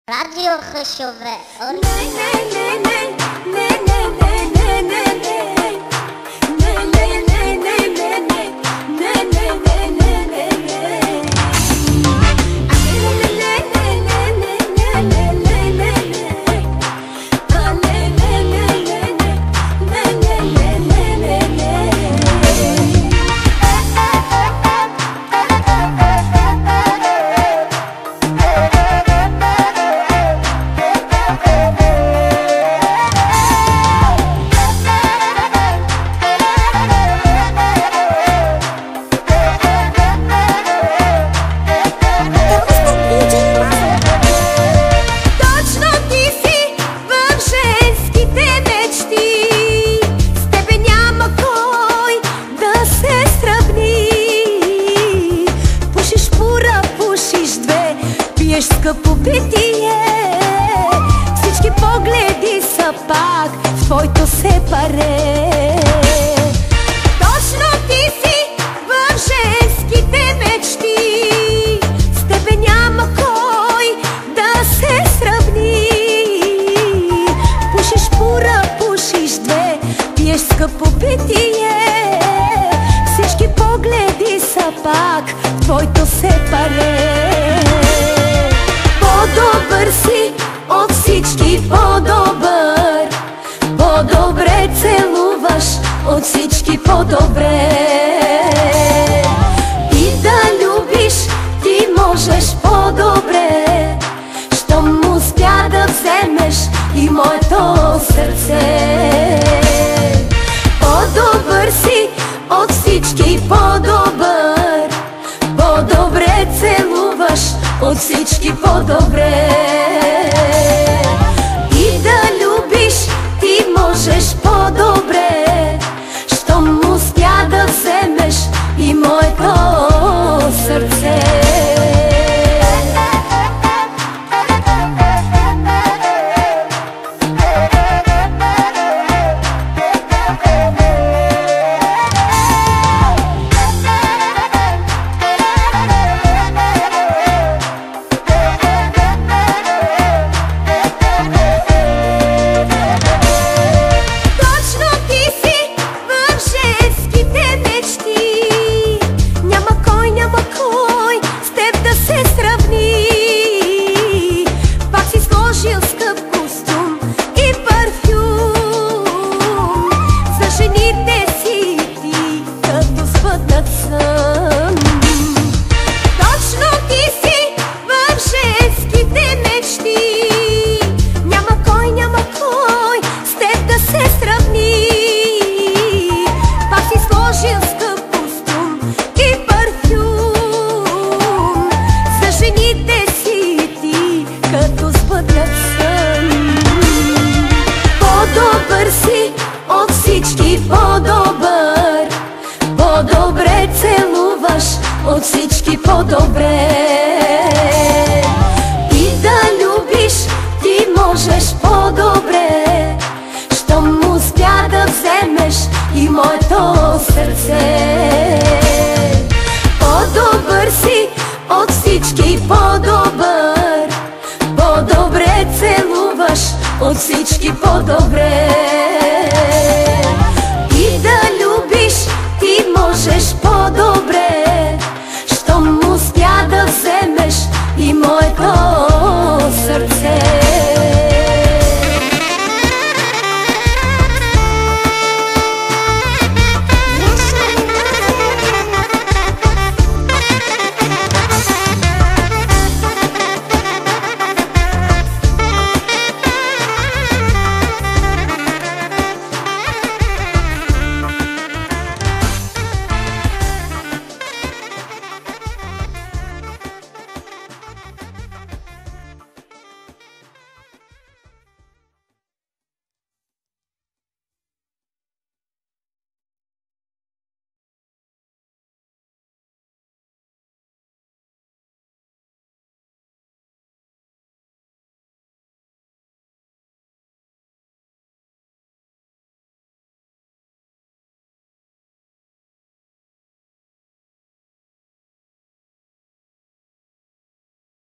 Radio Chauvet. Скъпо питие, всички погледи са пак в твоето сепаре. Точно ти си в женските мечти, с тебе няма кой да се сравни. Пушиш пура, пушиш две, пиеш скъпо питие, всички погледи са пак в твоето сепаре. По-добър си от всички, по-добър, по-добре целуваш от всички, по-добре. И да любиш ти можеш по-добре, щом успя да вземеш и моето сърце. По-добър си от всички, по-добър, по-добре целуваш от всички, по-добре. И да любиш ти можеш по-добре, щом успя да вземеш и моето сърце. По-добър си от всички, по-добър, по-добре целуваш от всички, по-добре. И да любиш ти можеш по-добре, щом успя да вземеш и моето сърце. По-добър си от всички, по-добър, по-добре целуваш от всички, по-добре.